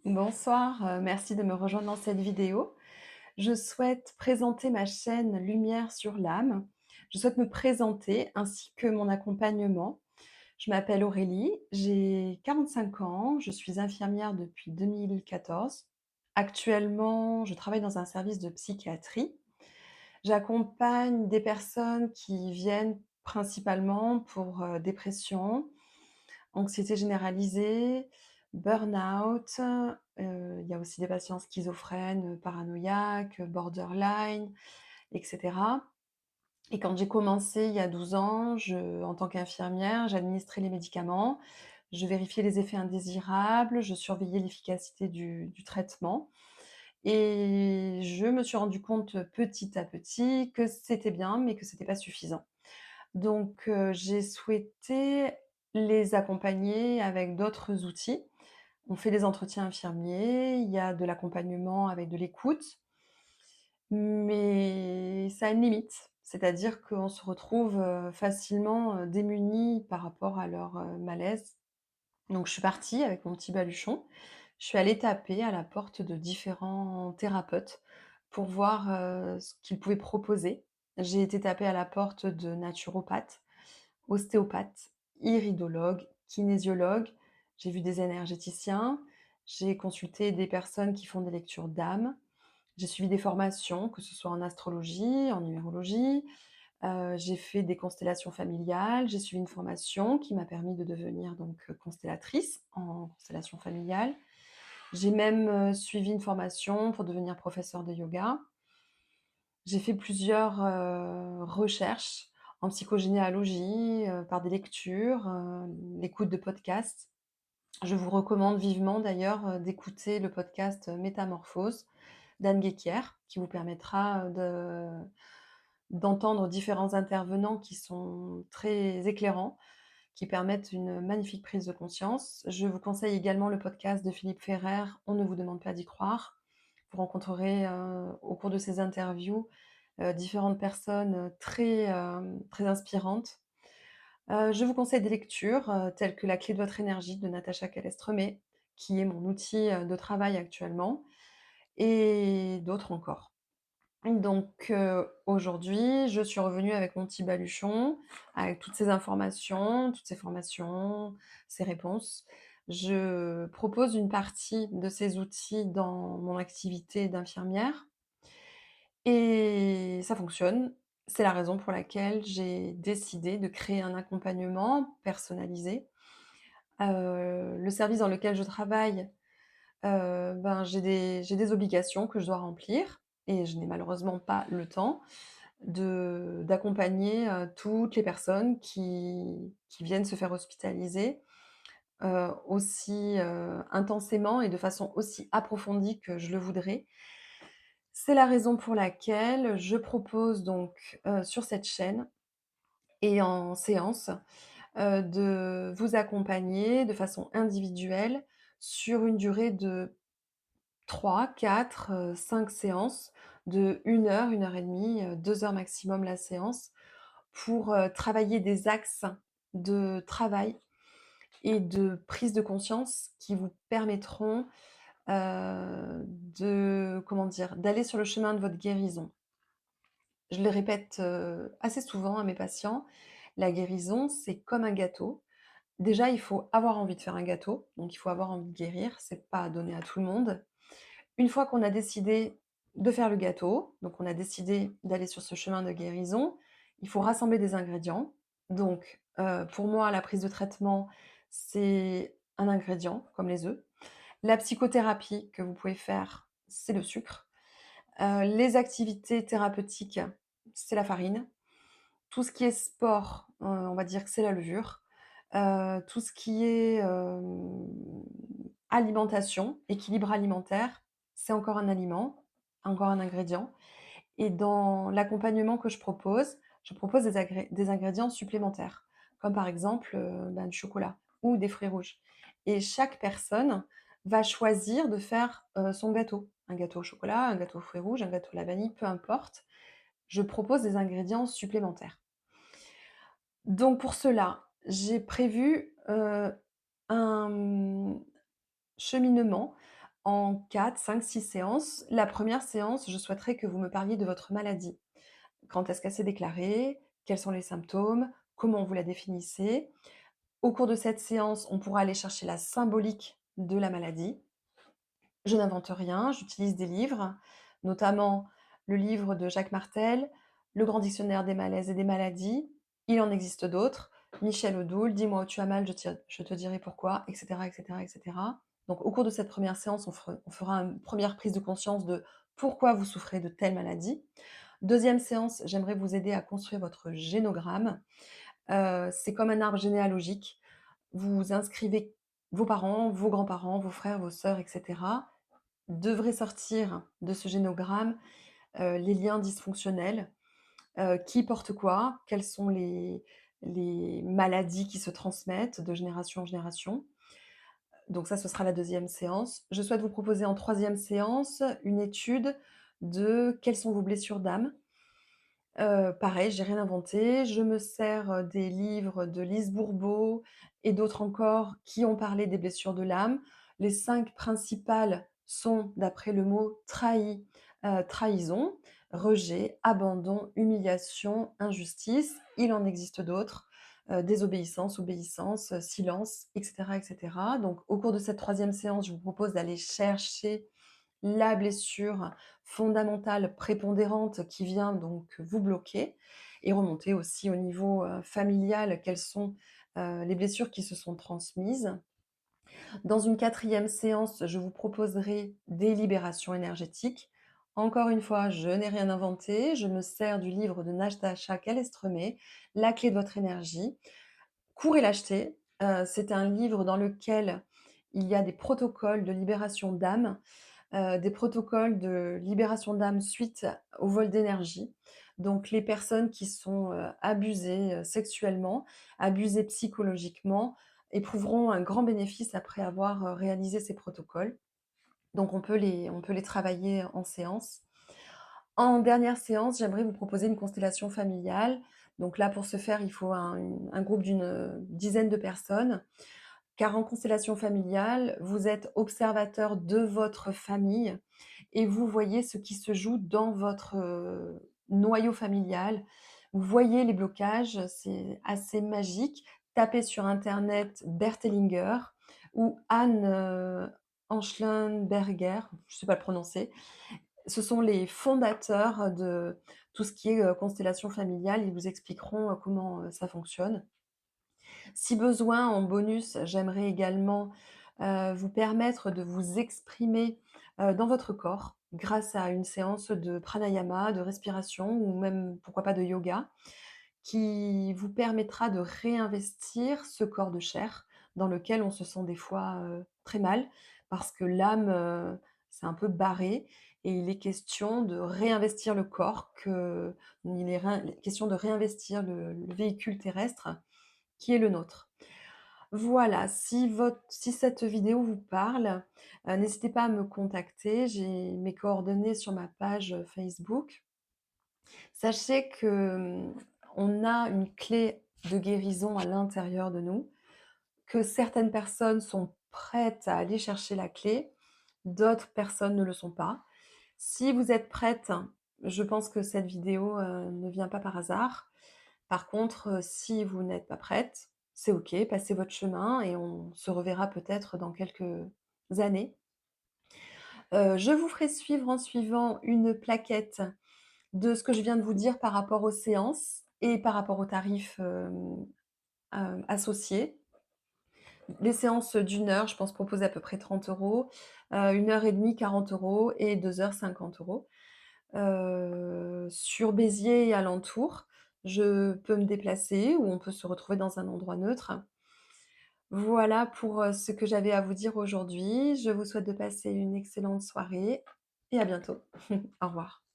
Bonsoir, merci de me rejoindre dans cette vidéo. Je souhaite présenter ma chaîne Lumière sur l'âme. Je souhaite me présenter ainsi que mon accompagnement. Je m'appelle Aurélie, j'ai 45 ans, je suis infirmière depuis 2014. Actuellement, je travaille dans un service de psychiatrie. J'accompagne des personnes qui viennent principalement pour, dépression, anxiété généralisée, burn-out, il y a aussi des patients schizophrènes, paranoïaques, borderline et cetera. Et quand j'ai commencé il y a 12 ans, en tant qu'infirmière, j'administrais les médicaments, je vérifiais les effets indésirables, je surveillais l'efficacité du traitement et je me suis rendu compte petit à petit que c'était bien, mais que c'était pas suffisant. Donc j'ai souhaité les accompagner avec d'autres outils. On fait des entretiens infirmiers, il y a de l'accompagnement avec de l'écoute, mais ça a une limite. C'est-à-dire qu'on se retrouve, facilement, démunis par rapport à leur, malaise. Donc je suis partie avec mon petit baluchon, je suis allée taper à la porte de différents thérapeutes pour voir, ce qu'ils pouvaient proposer. J'ai été taper à la porte de naturopathes, ostéopathe, iridologue, kinésiologue. J'ai vu des énergéticiens, j'ai consulté des personnes qui font des lectures d'âme, j'ai suivi des formations, que ce soit en astrologie, en numérologie, j'ai fait des constellations familiales, j'ai suivi une formation qui m'a permis de devenir donc, constellatrice en constellation familiale. J'ai même, suivi une formation pour devenir professeure de yoga. J'ai fait plusieurs, recherches en psychogénéalogie, par des lectures, l'écoute de podcasts. Je vous recommande vivement d'ailleurs, d'écouter le podcast, Métamorphose d'Anne Guéquière, qui vous permettra, d'entendre différents intervenants qui sont très éclairants, qui permettent une magnifique prise de conscience. Je vous conseille également le podcast de Philippe Ferrer, On ne vous demande pas d'y croire. Vous rencontrerez, au cours de ces interviews, différentes personnes, très inspirantes. Je vous conseille des lectures, telles que La clé de votre énergie de Natacha Calesтрemé, qui est mon outil, de travail actuellement et d'autres encore. Donc aujourd'hui, je suis revenue avec mon petit baluchon, avec toutes ces informations, toutes ces formations, ces réponses. Je propose une partie de ces outils dans mon activité d'infirmière et ça fonctionne. C'est la raison pour laquelle j'ai décidé de créer un accompagnement personnalisé. Le service dans lequel je travaille, ben, j'ai des obligations que je dois remplir et je n'ai malheureusement pas le temps d'accompagner, toutes les personnes qui viennent se faire hospitaliser, aussi, intensément et de façon aussi approfondie que je le voudrais. C'est la raison pour laquelle je propose donc, sur cette chaîne et en séance, de vous accompagner de façon individuelle sur une durée de 3, 4, 5 séances de 1 heure et demie, 2 heures maximum la séance pour, travailler des axes de travail et de prise de conscience qui vous permettront, de comment dire? D'aller sur le chemin de votre guérison. Je le répète, assez souvent à mes patients, la guérison, c'est comme un gâteau. Déjà, il faut avoir envie de faire un gâteau, donc il faut avoir envie de guérir, c'est pas donné à tout le monde. Une fois qu'on a décidé de faire le gâteau, donc on a décidé d'aller sur ce chemin de guérison, il faut rassembler des ingrédients. Donc, pour moi, la prise de traitement, c'est un ingrédient, comme les œufs. La psychothérapie que vous pouvez faire, c'est le sucre. Les activités thérapeutiques, c'est la farine. Tout ce qui est sport, on va dire que c'est la levure. Tout ce qui est, alimentation, équilibre alimentaire, c'est encore un aliment, encore un ingrédient et dans l'accompagnement que je propose des ingrédients supplémentaires, comme par exemple, ben, du chocolat ou des fruits rouges et chaque personne va choisir de faire, son gâteau. Un gâteau au chocolat, un gâteau aux fruits rouges, un gâteau à la vanille, peu importe. Je propose des ingrédients supplémentaires. Donc pour cela, j'ai prévu, un cheminement en 4, 5, 6 séances. La première séance, je souhaiterais que vous me parliez de votre maladie. Quand est-ce qu'elle s'est déclarée? Quels sont les symptômes? Comment vous la définissez? Au cours de cette séance, on pourra aller chercher la symbolique de la maladie. Je n'invente rien, j'utilise des livres, notamment le livre de Jacques Martel, Le Grand Dictionnaire des malaises et des maladies. Il en existe d'autres. Michel Odoul, Dis-moi où tu as mal, je te dirai pourquoi, etc., etc., etc. Donc, au cours de cette première séance, on fera une première prise de conscience de pourquoi vous souffrez de telle maladie. Deuxième séance, j'aimerais vous aider à construire votre génogramme. C'est comme un arbre généalogique. Vous inscrivez vos parents, vos grands-parents, vos frères, vos sœurs, etc. Devraient sortir de ce génogramme, les liens dysfonctionnels, qui portent quoi? Quelles sont les maladies qui se transmettent de génération en génération? Donc ça, ce sera la deuxième séance. Je souhaite vous proposer en troisième séance une étude de quelles sont vos blessures d'âme. Pareil, j'ai rien inventé. Je me sers, des livres de Lise Bourbeau et d'autres encore qui ont parlé des blessures de l'âme. Les 5 principales sont, d'après le mot, trahison, rejet, abandon, humiliation, injustice. Il en existe d'autres, désobéissance, obéissance, silence, et cetera. Donc au cours de cette troisième séance, je vous propose d'aller chercher la blessure fondamentale prépondérante qui vient donc vous bloquer et remonter aussi au niveau, familial, quelles sont, les blessures qui se sont transmises. Dans une quatrième séance, je vous proposerai des libérations énergétiques. Encore une fois, je n'ai rien inventé, je me sers du livre de Nastacha Callestremé, La clé de votre énergie. Courez l'acheter, c'est un livre dans lequel il y a des protocoles de libération d'âme, des protocoles de libération d'âme suite au vol d'énergie. Donc les personnes qui sont, abusées, sexuellement, abusées psychologiquement, éprouveront un grand bénéfice après avoir, réalisé ces protocoles. Donc on peut les travailler en séance. En dernière séance, j'aimerais vous proposer une constellation familiale. Donc là, pour ce faire, il faut un groupe d'une, dizaine de personnes. Car en constellation familiale, vous êtes observateur de votre famille et vous voyez ce qui se joue dans votre, noyau familial. Vous voyez les blocages, c'est assez magique. Tapez sur internet Bert Hellinger ou Anne, Anschlenberger, je ne sais pas le prononcer. Ce sont les fondateurs de tout ce qui est, constellation familiale. Ils vous expliqueront, comment, ça fonctionne. Si besoin, en bonus, j'aimerais également, vous permettre de vous exprimer, dans votre corps grâce à une séance de pranayama, de respiration ou même, pourquoi pas, de yoga qui vous permettra de réinvestir ce corps de chair dans lequel on se sent des fois, très mal parce que l'âme, c'est un peu barré et il est question de réinvestir le corps, question de réinvestir le véhicule terrestre qui est le nôtre. Voilà, si cette vidéo vous parle, n'hésitez pas à me contacter. J'ai mes coordonnées sur ma page, Facebook. Sachez que, on a une clé de guérison à l'intérieur de nous, que certaines personnes sont prêtes à aller chercher la clé, d'autres personnes ne le sont pas. Si vous êtes prête, je pense que cette vidéo, ne vient pas par hasard. Par contre, si vous n'êtes pas prête, c'est OK, passez votre chemin et on se reverra peut-être dans quelques années. Je vous ferai suivre en suivant une plaquette de ce que je viens de vous dire par rapport aux séances et par rapport aux tarifs, associés. Les séances d'1 heure, je pense proposer à peu près 30 €, 1 heure et demie 40 € et 2 heures 50 €. Sur Béziers et alentours, je peux me déplacer ou on peut se retrouver dans un endroit neutre. Voilà pour, ce que j'avais à vous dire aujourd'hui. Je vous souhaite de passer une excellente soirée et à bientôt. Au revoir.